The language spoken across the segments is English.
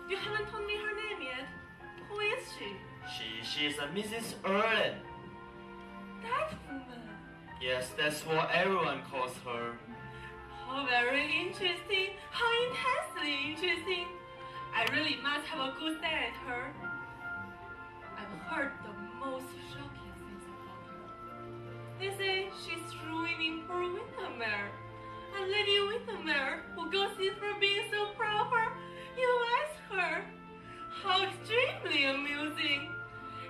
You haven't told me her name yet. Who is she? She's a Mrs. Erlen. That woman. Yes, that's what everyone calls her. How very interesting. How intensely interesting. I really must have a good stare at her. I've heard the most shocking things about her. They say she's ruining poor Windermere. And Lady Windermere, who gossips for being so proper, you ask her. How extremely amusing.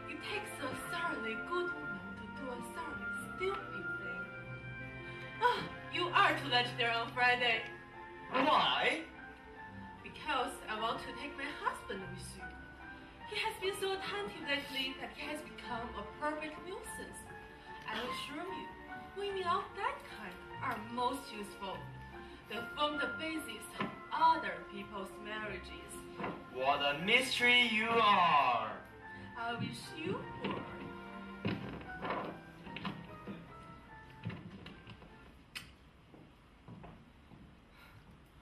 It takes a thoroughly good woman to do a thoroughly stupid thing. Ah, you are to lunch there on Friday. Why? Because I want to take my husband with you. He has been so attentive lately that he has become a perfect nuisance. I assure you, women of that kind are most useful. They form the basis of other people's marriages. What a mystery you are! I wish you were.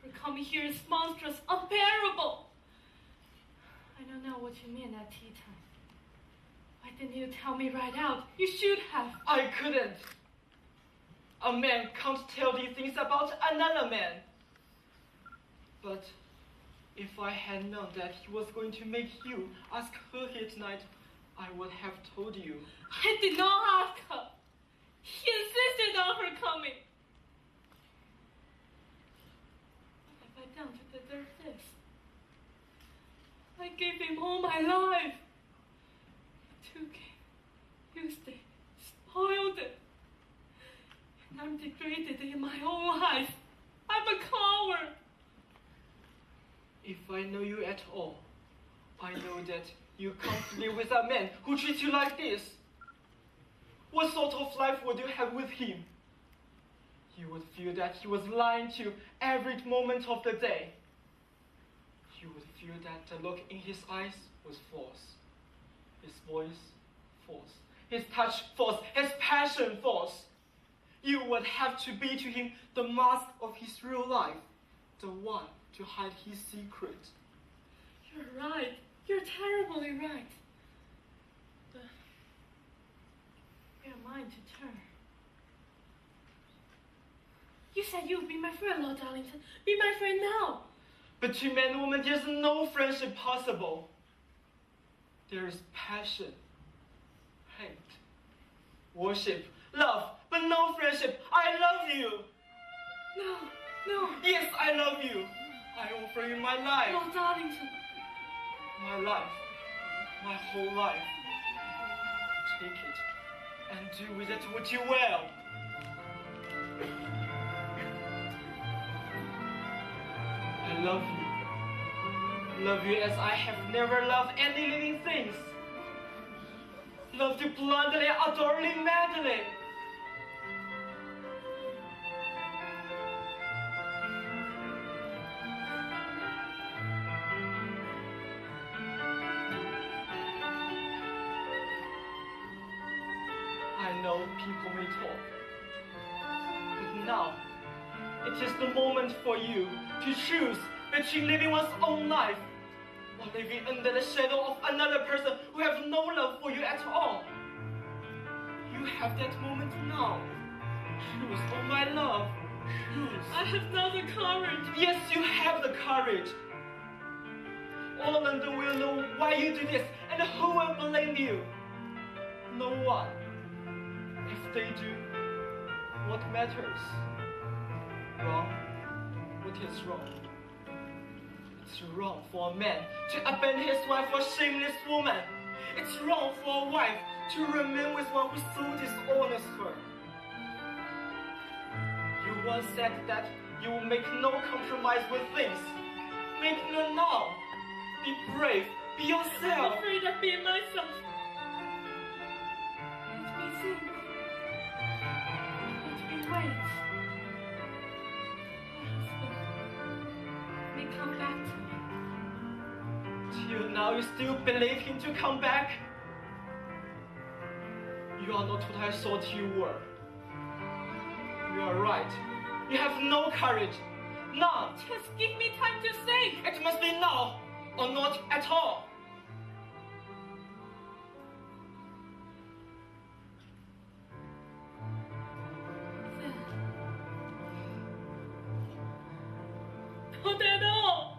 Her coming here is monstrous, unbearable. I don't know what you mean at tea time. Why didn't you tell me right out? You should have. I couldn't. A man can't tell these things about another man. But if I had known that he was going to make you ask her here tonight, I would have told you. I did not ask her. He insisted on her coming. What have I done to deserve this? I gave him all my life. He took it, used it, spoiled it. And I'm degraded in my own eyes. I'm a coward. If I know you at all, I know that you can't live with a man who treats you like this. What sort of life would you have with him? You would feel that he was lying to you every moment of the day. You would feel that the look in his eyes was false. His voice, false. His touch, false. His passion, false. You would have to be to him the mask of his real life, the one to hide his secret. You're right. You're terribly right. But where am I to turn? You said you'd be my friend, Lord Darlington. Be my friend now. Between man and woman, there's no friendship possible. There is passion, hate, worship, love, but no friendship. I love you. No. Yes, I love you. I offer you my life. Lord Darlington. My life. My whole life. Take it and do with it what you will. I love you. Love you as I have never loved any living things. Loved you blindly, adorably, madly. I know people may talk, but now it is the moment for you to choose between living one's own life or living under the shadow of another person who has no love for you at all. You have that moment now. Choose, oh my love, choose. I have not the courage. Yes, you have the courage. All London will know why you do this, and who will blame you? No one. If they do, what matters? Wrong? What is wrong? It's wrong for a man to abandon his wife for a shameless woman. It's wrong for a wife to remain with one who so dishonors her. You once said that you will make no compromise with things. Make none now. Be brave. Be yourself. I'm afraid of being myself. Let me think. Let me wait. My husband may come back to me. Till now you still believe him to come back? You are not what I thought you were. You are right. You have no courage. None. Just give me time to think. It must be now or not Not at all. Not at all.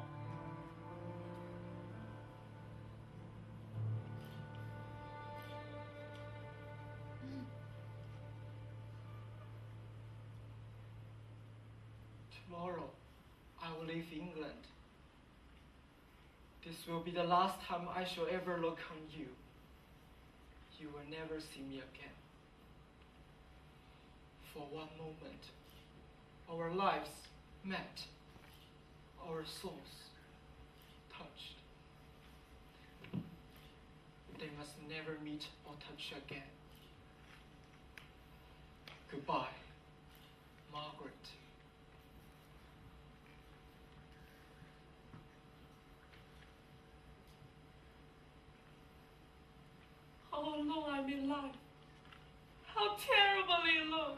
Tomorrow, I will leave England. This will be the last time I shall ever look on you. You will never see me again. For one moment, our lives met, our souls touched. They must never meet or touch again. Goodbye, Margaret. How long I'm in life. How terribly long.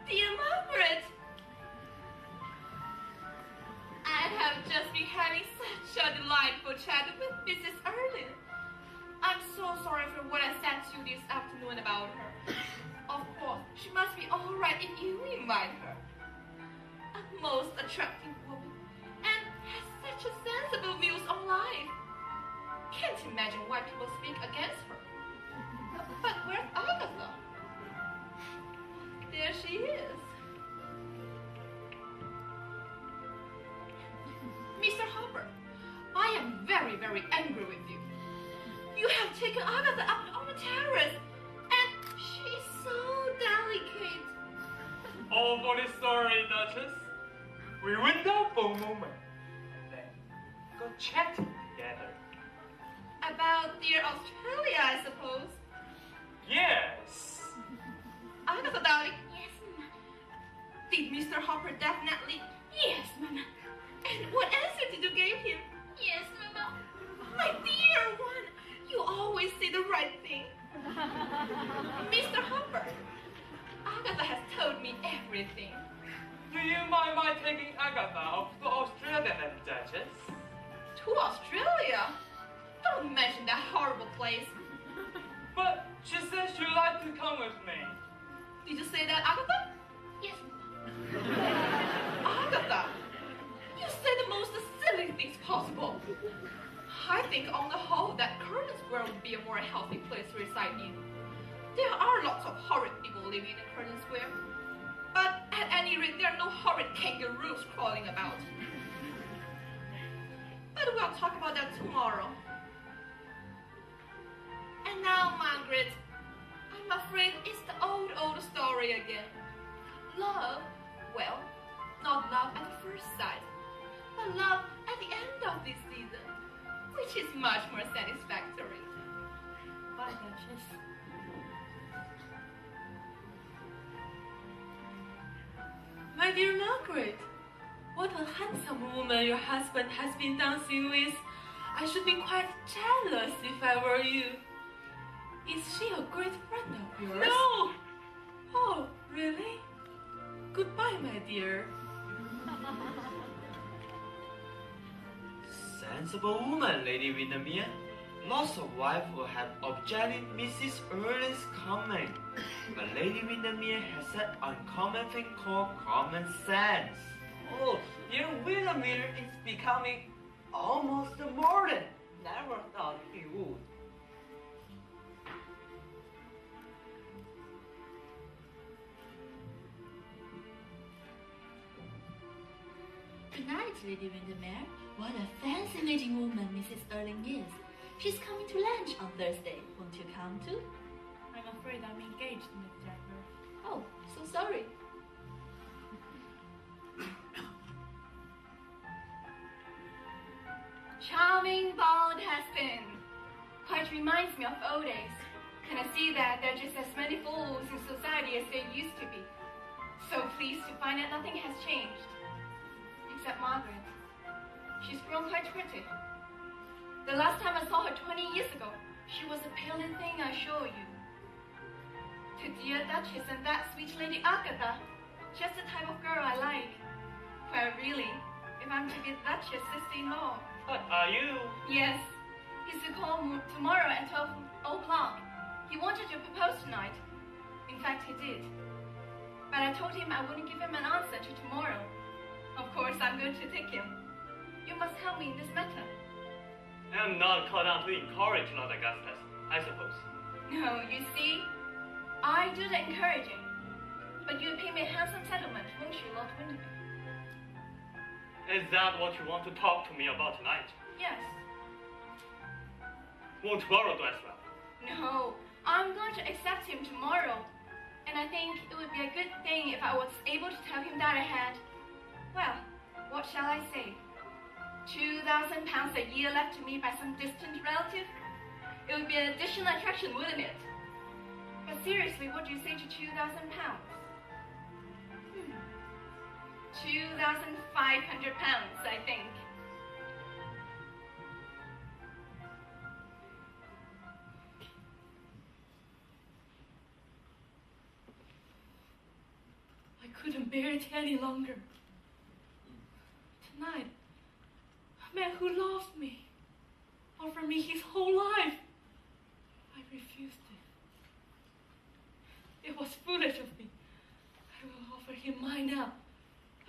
Dear Margaret, I have just been having such a delightful chat with Mrs. Erlin. I'm so sorry for what I said to you this afternoon about her. Of course, she must be all right if you invite her. A most attractive woman, and has such a sensible views on life. Can't imagine why people speak against her. But where's Agatha? There she is. Mr. Hopper, I am very, very angry with you. You have taken Agatha up on the terrace, and she's so delicate. All for the story, Duchess. We went out for a moment, and then got chatting together. About dear Australia, I suppose. Yes. Agatha, darling. Yes, Mama. Did Mr. Hopper definitely? Yes, Mama. And what answer did you give him? Yes, Mama. My dear one, you always say the right thing. Mr. Hopper, Agatha has told me everything. Do you mind my taking Agatha off to Australia then, Duchess? To Australia? Don't mention that horrible place. But she said she'd like to come with me. Did you say that, Agatha? Yes, Mama. Agatha, you say the most silly things possible. I think on the whole that Curtin Square would be a more healthy place to reside in. There are lots of horrid people living in Curtin Square. But at any rate, there are no horrid kangaroos crawling about. But we'll talk about that tomorrow. And now, Margaret, I'm afraid it's the old story again. Love, well, not love at the first sight, but love at the end of this season, which is much more satisfactory. Bye, Duchess. My dear Margaret, what a handsome woman your husband has been dancing with. I should be quite jealous if I were you. Is she a great friend of yours? No! Oh, really? Goodbye, my dear. Sensible woman, Lady Windermere. Lots of wives would have objected Mrs. Erlin's comment, but Lady Windermere has that uncommon thing called common sense. Oh, dear Windermere is becoming almost modern. Never thought he would. Good night, Lady Windermere. What a fascinating woman Mrs. Erling is. She's coming to lunch on Thursday. Won't you come too? I'm afraid I'm engaged, Miss Jagger. Oh, so sorry. Charming, bald husband. Quite reminds me of old days. And I see that there are just as many fools in society as there used to be. So pleased to find that nothing has changed. Except Margaret. She's grown quite pretty. The last time I saw her 20 years ago, she was a pale thing, I assure you. To dear Duchess and that sweet Lady Agatha, just the type of girl I like. Well, really, if I'm to be the Duchess' sister-in-law. But are you? Yes. He's to call tomorrow at 12 o'clock. He wanted to propose tonight. In fact, he did. But I told him I wouldn't give him an answer till tomorrow. Of course, I'm going to take him. You must help me in this matter. I'm not called on to encourage Lord Augustus, I suppose. No, you see, I do the encouraging. But you pay me a handsome settlement, won't you, Lord Windermere? Is that what you want to talk to me about tonight? Yes. Won't tomorrow do as well? No, I'm going to accept him tomorrow. And I think it would be a good thing if I was able to tell him that I had, well, what shall I say? £2,000 a year left to me by some distant relative? It would be an additional attraction, wouldn't it? But seriously, what do you say to £2,000? £2,500, I think. I couldn't bear it any longer. Tonight, a man who loved me offered me his whole life. I refused it. It was foolish of me. I will offer him mine now.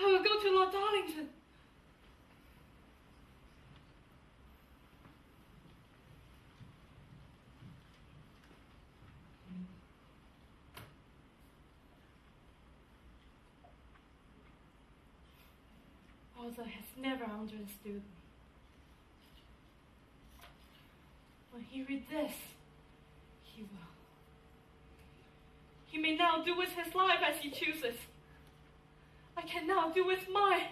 I will go to Lord Darlington. Arthur has never understood me. When he reads this, he will. He may now do with his life as he chooses. I can now do with mine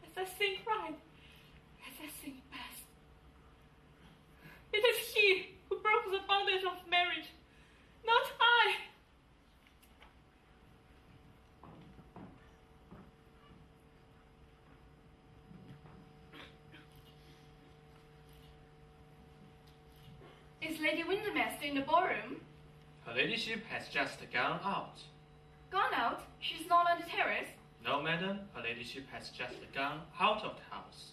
as I think right, as I think best. It is he who broke the bondage of marriage, not I. Is Lady Windermere still in the ballroom? Her ladyship has just gone out. Gone out? She's not on the terrace? No, madam, her ladyship has just gone out of the house.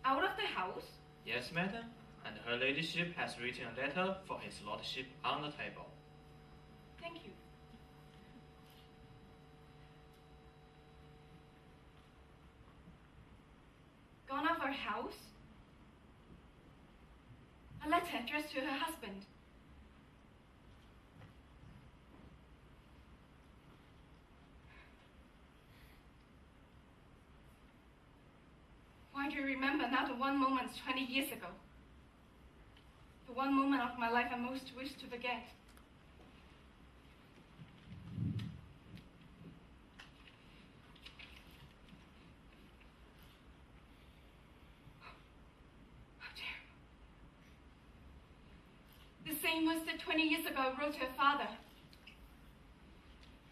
Out of the house? Yes, madam, and her ladyship has written a letter for his lordship on the table. Thank you. Gone out of her house? A letter addressed to her husband. Why do you remember now the one moment 20 years ago? The one moment of my life I most wish to forget. How terrible. The same was that 20 years ago I wrote to her father.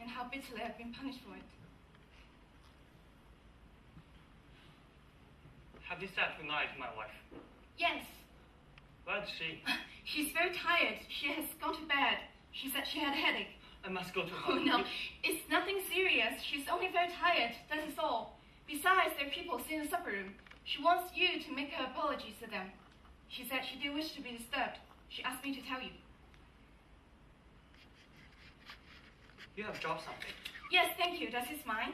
And how bitterly I've been punished for it. Have you said goodnight to my wife? Yes. Where is she? She's very tired. She has gone to bed. She said she had a headache. I must go to her. Oh, no. It's nothing serious. She's only very tired. That is all. Besides, there are people still in the supper room. She wants you to make her apologies to them. She said she didn't wish to be disturbed. She asked me to tell you. You have dropped something. Yes, thank you. Does this mine?